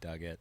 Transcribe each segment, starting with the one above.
dug it.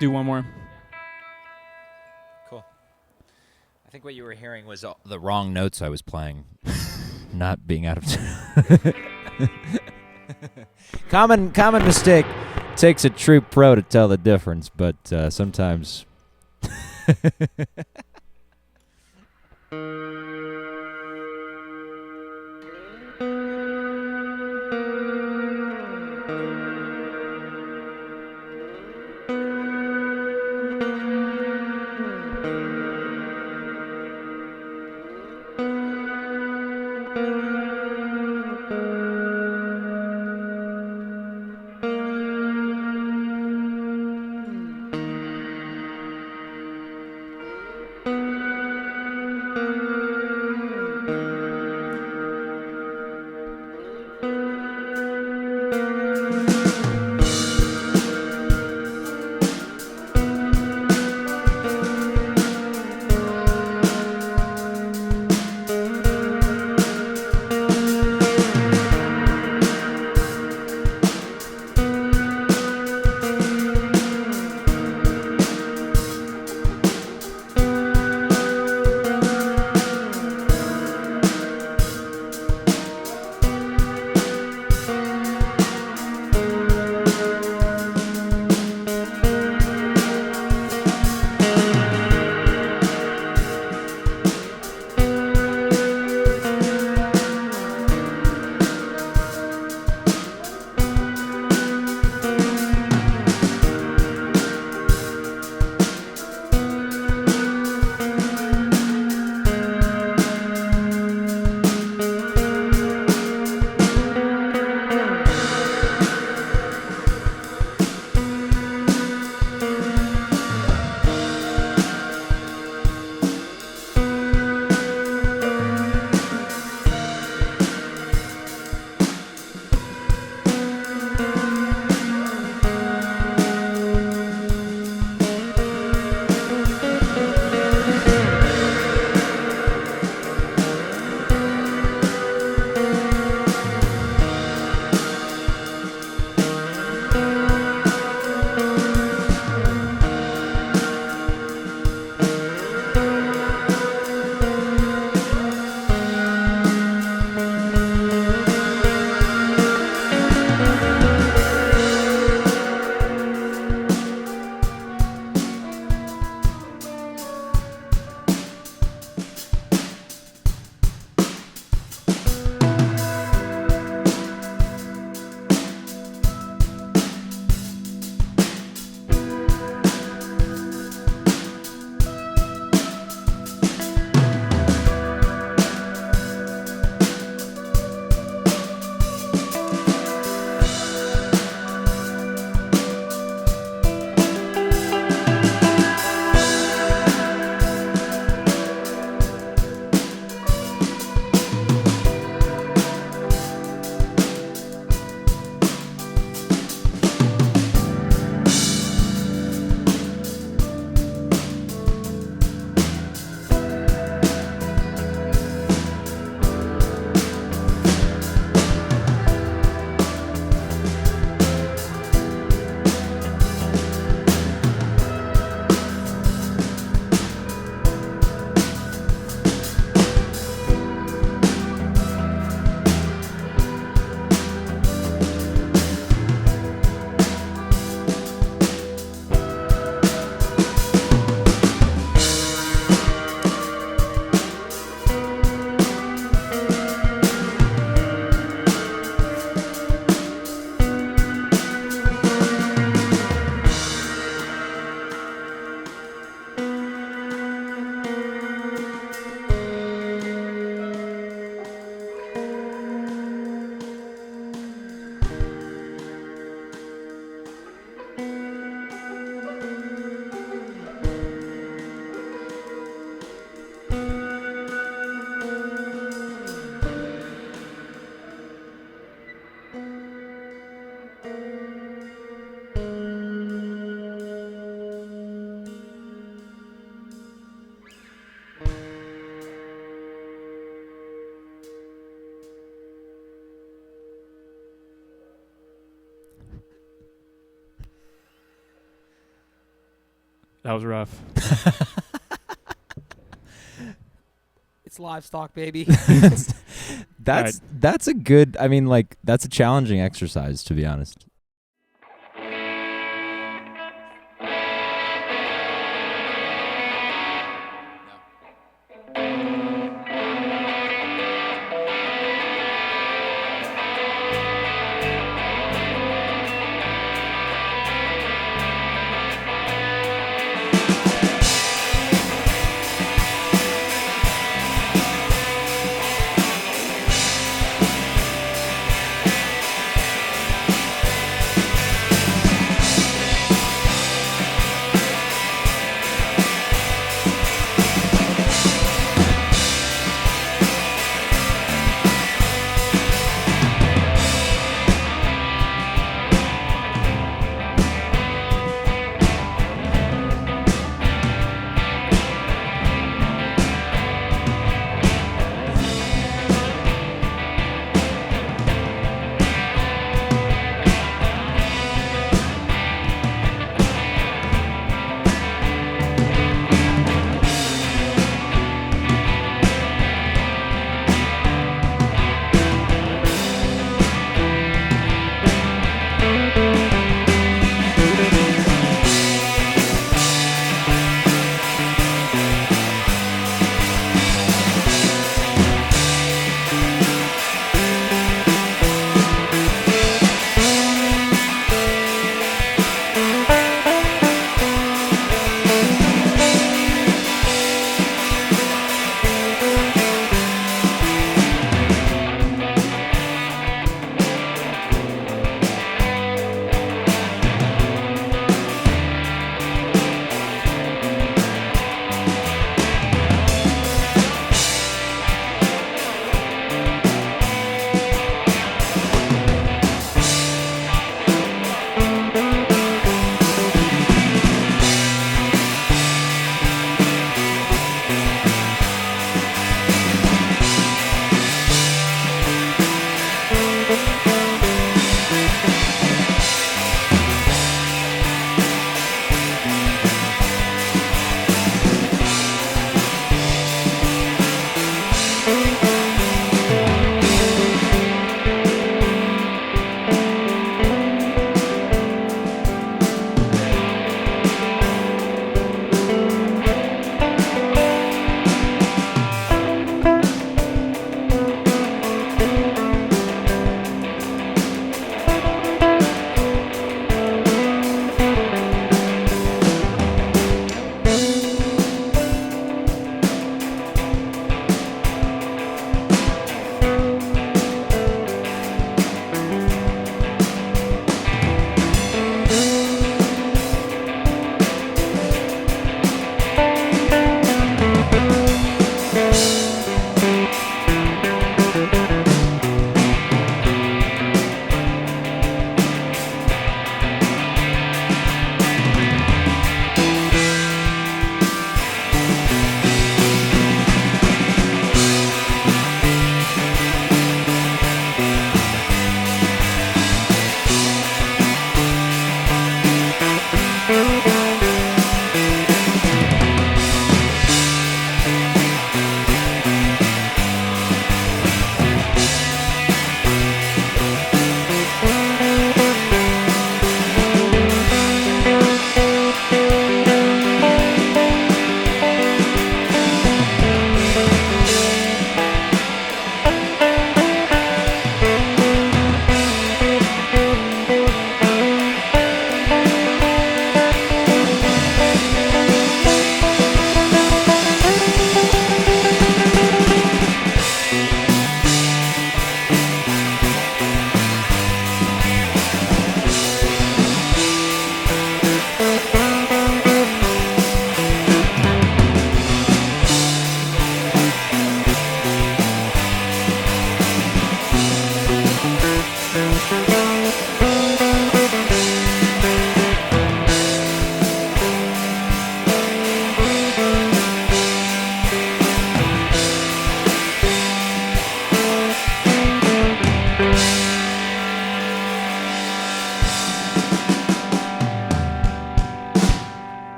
Do one more. Cool. I think what you were hearing was the wrong notes I was playing, not being out of tune. Common mistake. Takes a true pro to tell the difference, but sometimes. That was rough. It's livestock, baby. That's a good. I mean, like that's a challenging exercise, to be honest.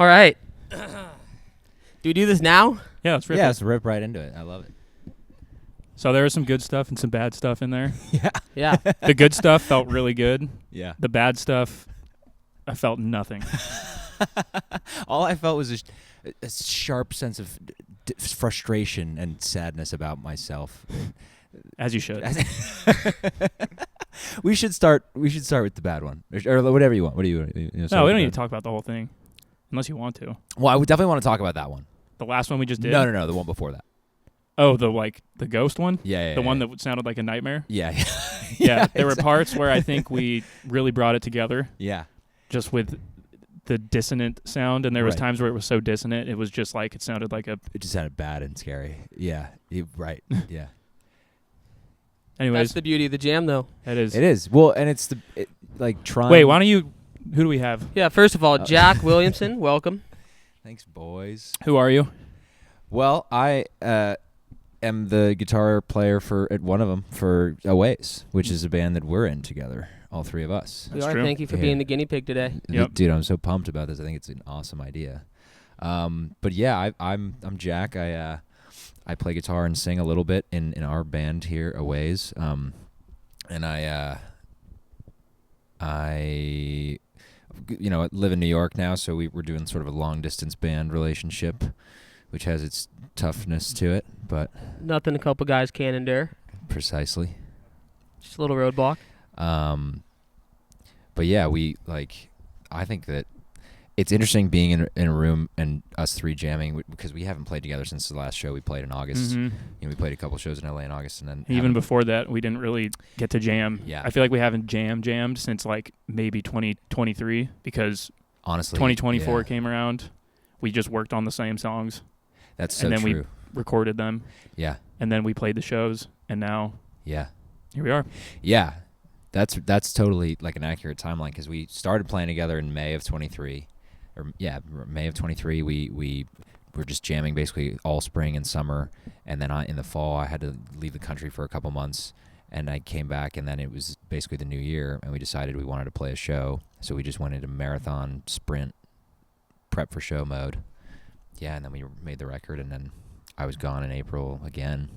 All right. Do we do this now? Yeah, let's rip Yeah, it. let's rip right into it. I love it. So there was some good stuff and some bad stuff in there. Yeah. Yeah. The good stuff felt really good. Yeah. The bad stuff, I felt nothing. All I felt was a sharp sense of frustration and sadness about myself. As you should. We should start with the bad one, or whatever you want. What do you? No, we don't need to talk about the whole thing, unless you want to. Well, I would definitely want to talk about that one. The last one we just did. No, the one before that. Oh, the ghost one. Yeah. The one that sounded like a nightmare. Yeah. Yeah. There were parts where I think we really brought it together. Yeah. Just with the dissonant sound, and there was Right. times where it was so dissonant, it was just like it sounded like a. It just sounded bad and scary. Yeah. Right. Yeah. Anyways, That's the beauty of the jam, though. that is. It is. Well, and it's trying. Wait, why don't you? Who do we have? Yeah, first of all, Jack Williamson, welcome. Thanks, boys. Who are you? Well, I am the guitar player at one of them for Aways, which is a band that we're in together, all three of us. We That's are. true. Thank you for Yeah. being the guinea pig today. Yep. Dude, I'm so pumped about this. I think it's an awesome idea. But yeah, I'm Jack. I play guitar and sing a little bit in our band here, Aways. And I live in New York now, so we're doing sort of a long distance band relationship, which has its toughness to it, but Nothing a couple guys can't endure. precisely. Just a little roadblock. But yeah, I think that it's interesting being in a room and us three jamming because we haven't played together since the last show we played in August. Mhm. We played a couple shows in LA in August, and then Even before that, we didn't really get to jam. Yeah. I feel like we haven't jammed since like maybe 2023 because honestly 2024 yeah, came around. We just worked on the same songs, that's so and then we true. recorded them, Yeah, and then we played the shows, and now yeah, here we are. yeah. That's totally like an accurate timeline because we started playing together in May of 23. May of 23, we were just jamming basically all spring and summer, and then in the fall I had to leave the country for a couple months, and I came back, and then it was basically the new year, and we decided we wanted to play a show, so we just went into marathon sprint prep for show mode. Yeah, and then we made the record, and then I was gone in April again.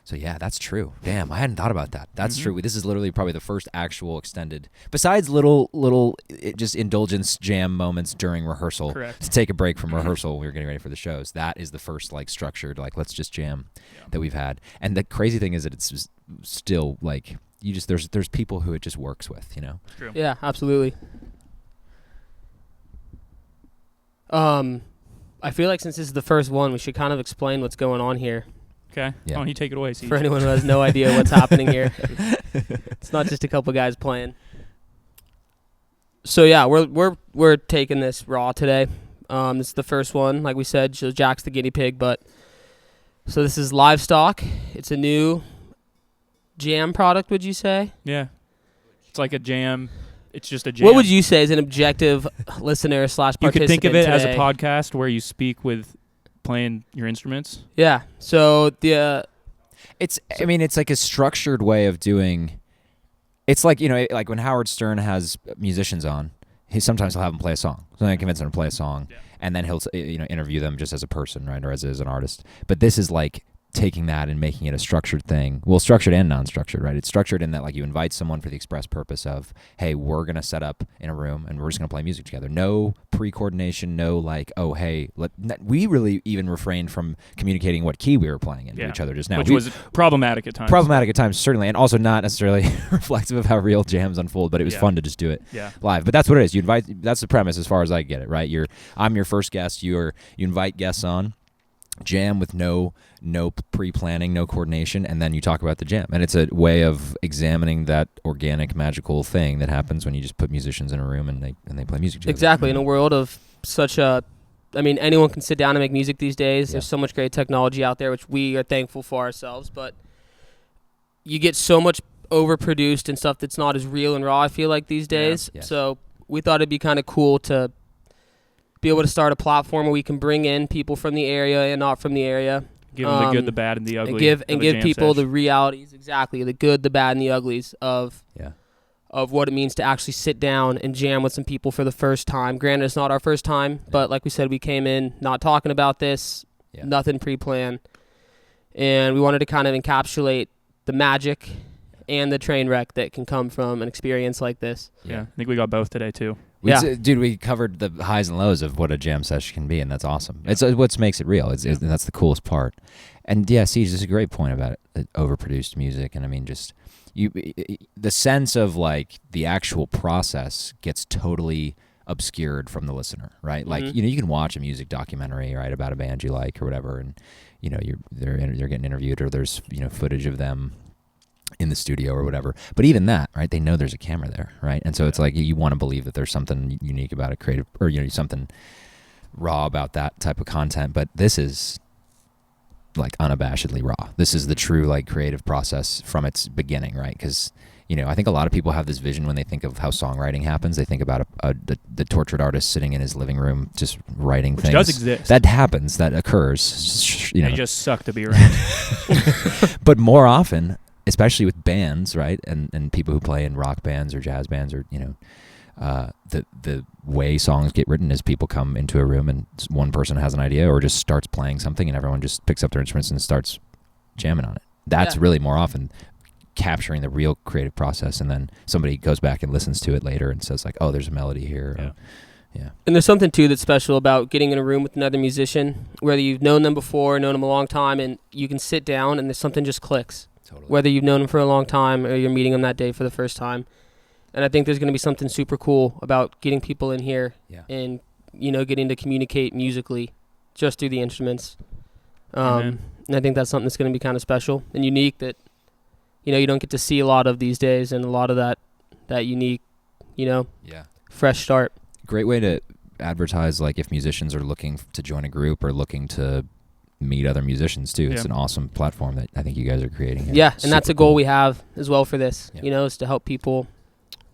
So yeah, that's true. Damn, I hadn't thought about that. That's Mhm. true. This is literally probably the first actual extended, besides little just indulgence jam moments during rehearsal. Correct. To take a break from rehearsal, we were getting ready for the shows. That is the first like structured let's just jam that we've had. And the crazy thing is that it's just still like there's people who it just works with, you know. True. Yeah, absolutely. I feel like since this is the first one, we should kind of explain what's going on here Okay. Yeah. Why don't you take it away, Siege? for anyone who has no idea what's happening here. It's not just a couple guys playing. So yeah, we're taking this raw today. This is the first one, like we said. So Jack's the guinea pig, but so this is Livestock. It's a new jam product, would you say? Yeah. It's like a jam. It's just a jam. What would you say as an objective listener / You participant could think of it as a today? podcast where you speak with playing your instruments. Yeah. So the It's like a structured way of doing. It's like like when Howard Stern has musicians on, sometimes he'll have them play a song. So I convince them to play a song, and then he'll interview them just as a person, right, or as an artist. But this is like taking that and making it a structured thing. Well, structured and non-structured, right? It's structured in that like you invite someone for the express purpose of, hey, we're gonna set up in a room and we're just gonna play music together. No pre-coordination, no like, oh hey, we really even refrained from communicating what key we were playing into each other just now. Which was problematic at times. Problematic at times, certainly, and also not necessarily reflective of how real jams unfold. But it was fun to just do it live. But that's what it is. You invite. That's the premise, as far as I get it. Right? I'm your first guest. You invite guests on, jam with no pre-planning, no coordination, and then you talk about the jam. And it's a way of examining that organic, magical thing that happens when you just put musicians in a room and they play music together. exactly in a world of such a, I mean, anyone can sit down and make music these days. Yeah. There's so much great technology out there, which we are thankful for ourselves. But you get so much overproduced and stuff that's not as real and raw, I feel like, these days. Yes. So we thought it'd be kind of cool to be able to start a platform where we can bring in people from the area and not from the area. Give them the good, the bad, and the ugly. And give of a give jam people sesh. the realities, exactly, the good, the bad, and the uglies of of what it means to actually sit down and jam with some people for the first time. Granted, it's not our first time, but like we said, we came in not talking about this, nothing pre-planned, and we wanted to kind of encapsulate the magic and the train wreck that can come from an experience like this. Yeah, I think we got both today too. Dude, we covered the highs and lows of what a jam session can be, and that's awesome. Yeah. It's what makes it real. That's the coolest part. And yeah, Siege is a great point about it, overproduced music, and I mean, just the sense of like the actual process gets totally obscured from the listener, right? Like, you can watch a music documentary, right, about a band you like or whatever, and they're getting interviewed, or there's footage of them in the studio or whatever. But even that, right, they know there's a camera there, right? And so it's like you want to believe that there's something unique about it, creative, or something raw about that type of content. But this is like unabashedly raw. This is the true like creative process from its beginning, right? Because I think a lot of people have this vision when they think of how songwriting happens. They think about the tortured artist sitting in his living room just writing things. Which does exist. That happens. That occurs. They just suck to be around. But more often, especially with bands, right, and people who play in rock bands or jazz bands, or the way songs get written is people come into a room and one person has an idea or just starts playing something, and everyone just picks up their instruments and starts jamming on it. That's really more often capturing the real creative process, and then somebody goes back and listens to it later and says like, oh, there's a melody here. And there's something too that's special about getting in a room with another musician, whether you've known them before, known them a long time, and you can sit down and there's something just clicks. Totally. Whether you've known them for a long time or you're meeting them that day for the first time. And I think there's going to be something super cool about getting people in here and, getting to communicate musically just through the instruments. And I think that's something that's going to be kind of special and unique that, you don't get to see a lot of these days, and a lot of that unique, fresh start. Great way to advertise, like if musicians are looking to join a group or looking to meet other musicians too. It's an awesome platform that I think you guys are creating here. Yeah, and that's a goal we have as well for this, is to help people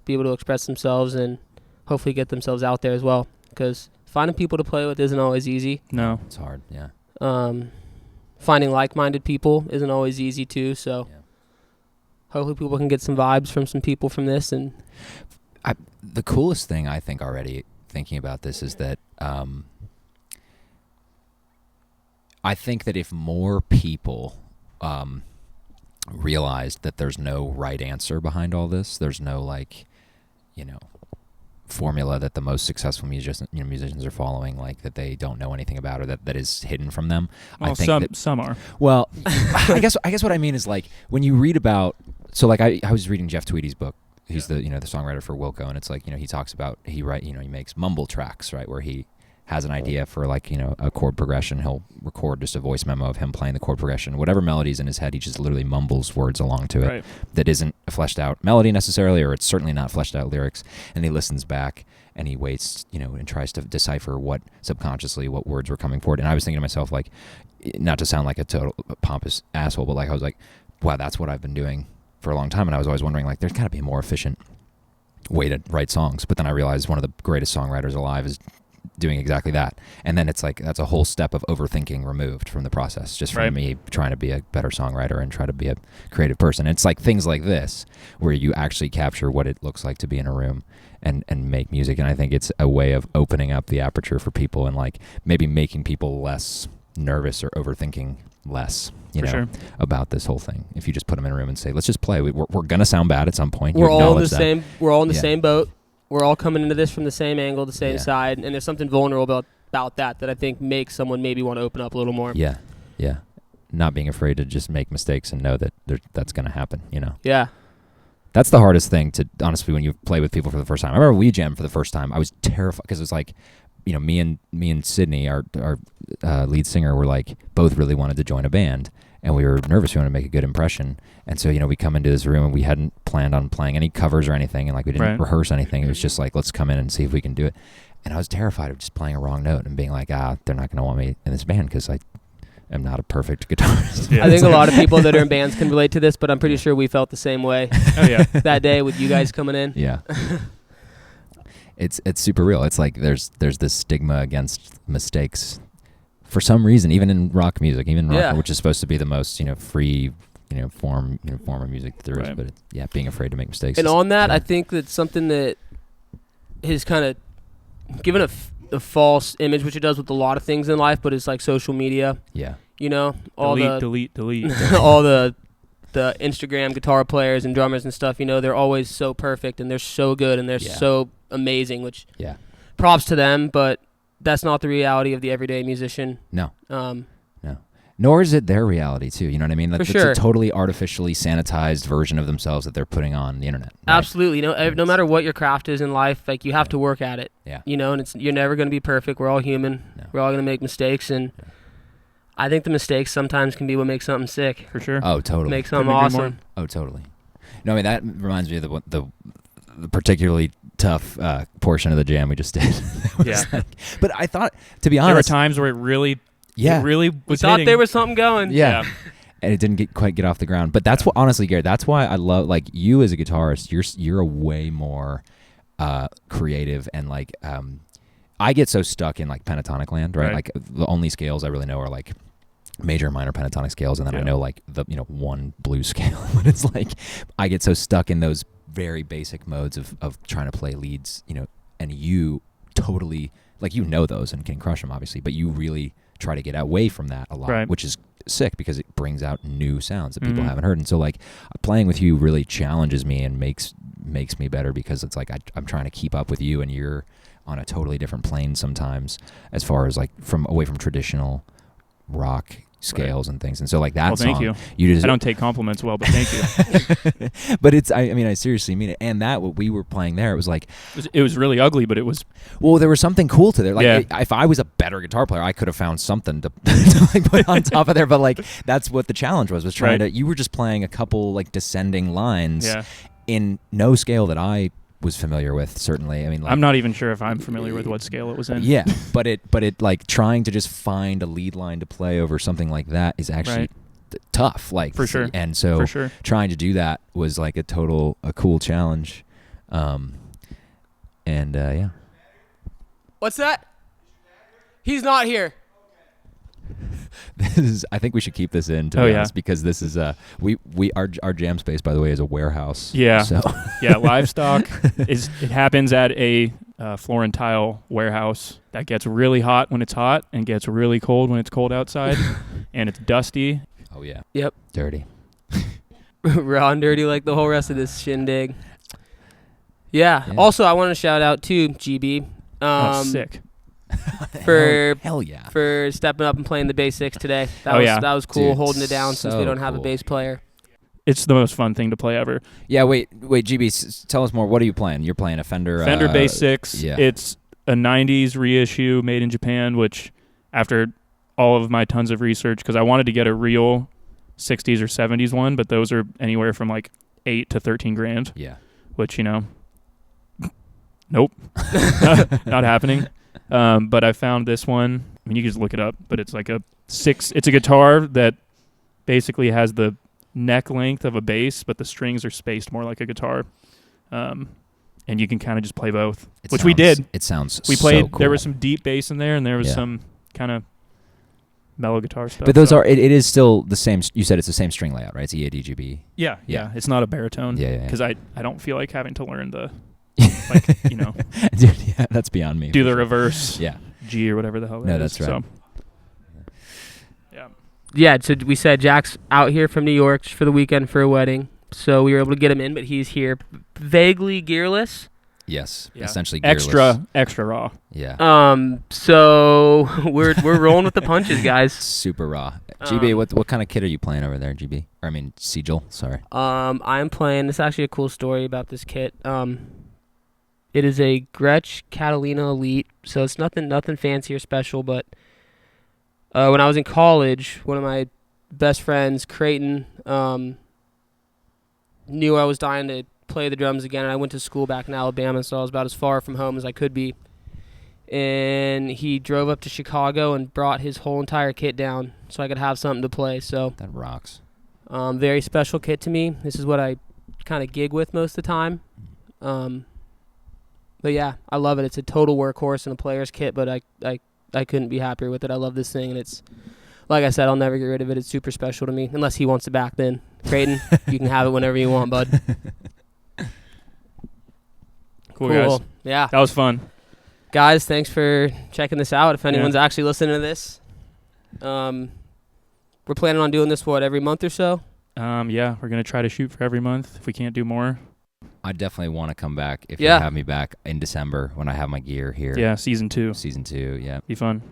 be able to express themselves and hopefully get themselves out there as well, because finding people to play with isn't always easy. No. It's hard, yeah. Finding like-minded people isn't always easy too, so hopefully people can get some vibes from some people from this. And the coolest thing I think already thinking about this is that I think that if more people realized that there's no right answer behind all this, there's no formula that the most successful musicians are following, like that they don't know anything about, or that is hidden from them. Well, I think some are. Well, I guess what I mean is like when you read about, so like I was reading Jeff Tweedy's book. He's the the songwriter for Wilco, and it's like he talks about he makes mumble tracks, right, where he has an idea for like a chord progression. He'll record just a voice memo of him playing the chord progression, whatever melody's in his head. He just literally mumbles words along to it that isn't a fleshed out melody necessarily, or it's certainly not fleshed out lyrics. And he listens back and he waits, and tries to decipher what words were coming forward. And I was thinking to myself, like, not to sound like a total pompous asshole, but like I was like, wow, that's what I've been doing for a long time. And I was always wondering, like, there's got to be a more efficient way to write songs. But then I realized one of the greatest songwriters alive is doing exactly that. And then it's like that's a whole step of overthinking removed from the process, just from me trying to be a better songwriter and try to be a creative person. And it's like things like this where you actually capture what it looks like to be in a room and make music. And I think it's a way of opening up the aperture for people and like maybe making people less nervous or overthinking less about this whole thing. If you just put them in a room and say, let's just play, we're gonna sound bad at some point. We're all in the same boat. We're all coming into this from the same angle, the same side, and there's something vulnerable about that I think makes someone maybe want to open up a little more. Yeah. Not being afraid to just make mistakes and know that that's going to happen, Yeah. That's the hardest thing to, honestly, when you play with people for the first time. I remember we jammed for the first time. I was terrified because it was like, me and Sydney, our lead singer, were like both really wanted to join a band. And we were nervous. We wanted to make a good impression. And so, we come into this room and we hadn't planned on playing any covers or anything. And like we didn't rehearse anything. It was just like, let's come in and see if we can do it. And I was terrified of just playing a wrong note and being like, they're not going to want me in this band because I am not a perfect guitarist. Yeah, I think a lot of people that are in bands can relate to this, but I'm pretty sure we felt the same way that day with you guys coming in. Yeah. It's super real. It's like there's this stigma against mistakes for some reason, even in rock music, which is supposed to be the most, free form of music that there is. Right. But being afraid to make mistakes. And is- on that, yeah. I think that's something that has kind of given a false image, which it does with a lot of things in life, but it's like social media. Yeah. All delete. all the Instagram guitar players and drummers and stuff, they're always so perfect and they're so good and they're so amazing, which props to them, but that's not the reality of the everyday musician. No. Nor is it their reality too. You know what I mean? For It's sure. a totally artificially sanitized version of themselves that they're putting on the internet. Right? Absolutely. No matter what your craft is in life, like you have to work at it. Yeah. And you're never going to be perfect. We're all human. No. We're all going to make mistakes, and I think the mistakes sometimes can be what makes something sick. For sure. Oh, totally. Makes something Couldn't agree more. awesome. Oh, totally. No, I mean that reminds me of the particularly tough portion of the jam we just did. Yeah. But I thought, to be There were honest, times where it really We was thought hitting. there was something going. yeah. And it didn't quite get off the ground. But that's what, honestly, Garrett, that's why I love, like, you as a guitarist, you're a way more creative and, like, I get so stuck in, like, pentatonic land, right? Like, the only scales I really know are, like, major and minor pentatonic scales, and then I know, like, the, one blues scale. But it's like, I get so stuck in those very basic modes of trying to play leads, and you totally, like, those and can crush them, obviously, but you really try to get away from that a lot, which is sick because it brings out new sounds that people haven't heard. And so, like, playing with you really challenges me and makes me better, because it's like I'm trying to keep up with you, and you're on a totally different plane sometimes as far as, like, away from traditional rock scales and things. And so, like, that thank song, you. just, I don't take compliments well, but thank you. but it's, I mean, I seriously mean it. And that, what we were playing there, it was like, It was really ugly, but it was. well, there was something cool to there. Like, Yeah. if I was a better guitar player, I could have found something to like, put on top of there. But, like, that's what the challenge was trying to, you were just playing a couple, like, descending lines in no scale that I was familiar with, certainly. I mean, like, I'm not even sure if I'm familiar with what scale it was in. yeah, but it like, trying to just find a lead line to play over something like that is actually tough, like, For sure. And so For sure. trying to do that was like a cool challenge. Yeah. What's that? He's not here. I think we should keep this in, to be honest, because this is our jam space, by the way, is a warehouse. Yeah. So Yeah, livestock it happens at a floor and tile warehouse that gets really hot when it's hot and gets really cold when it's cold outside, and it's dusty. Oh yeah. Yep. Dirty. Raw and dirty like the whole rest of this shindig. Yeah. Also, I want to shout out to GB. Sick. For hell yeah, for stepping up and playing the bass six today. That was cool, dude, holding it down since we don't have a cool. bass player. It's the most fun thing to play ever. Yeah, wait, GB, tell us more. What are you playing? You're playing a Fender Bass 6. Yeah. It's a 90s reissue made in Japan, which, after all of my tons of research, because I wanted to get a real 60s or 70s one, but those are anywhere from like 8 to 13 grand. Yeah. Which, nope. Not happening. But I found this one. I mean, you can just look it up, but it's like it's a guitar that basically has the neck length of a bass, but the strings are spaced more like a guitar. And you can kind of just play both, we did. It sounds We played, so cool. There was some deep bass in there, and there was some kind of mellow guitar stuff. But those it is still the same. You said it's the same string layout, right? It's EADGB. Yeah. It's not a baritone. Yeah. Because I don't feel like having to learn the, Dude, yeah, that's beyond me. do the reverse Yeah. G or whatever the hell that No, is. that's right. So, Yeah, so we said Jack's out here from New York just for the weekend for a wedding, so we were able to get him in, but he's here vaguely gearless. Yes. Yeah. Essentially gearless. extra raw. Yeah. So we're rolling with the punches, guys. Super raw. GB, what kind of kit are you playing over there, GB? Or I mean, Sigil. Sorry. I'm playing. This is actually a cool story about this kit. It is a Gretsch Catalina Elite, so it's nothing fancy or special. But when I was in college, one of my best friends, Creighton, knew I was dying to play the drums again, and I went to school back in Alabama, so I was about as far from home as I could be. And he drove up to Chicago and brought his whole entire kit down so I could have something to play. So That rocks. very special kit to me. This is what I kind of gig with most of the time. But yeah, I love it. It's a total workhorse and a player's kit, but I couldn't be happier with it. I love this thing, and it's like I said, I'll never get rid of it. It's super special to me. Unless he wants it back, then Creighton, you can have it whenever you want, bud. Cool, guys. Yeah. That was fun. Guys, thanks for checking this out. If anyone's actually listening to this, we're planning on doing this, every month or so? Yeah, we're going to try to shoot for every month if we can't do more. I definitely want to come back if you have me back in December when I have my gear here. Yeah, season 2. Season 2, yeah. Be fun.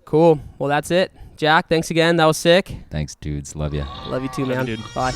Cool. Well, that's it. Jack, thanks again. That was sick. Thanks, dudes. Love you. Love you too, man. Dude. Bye.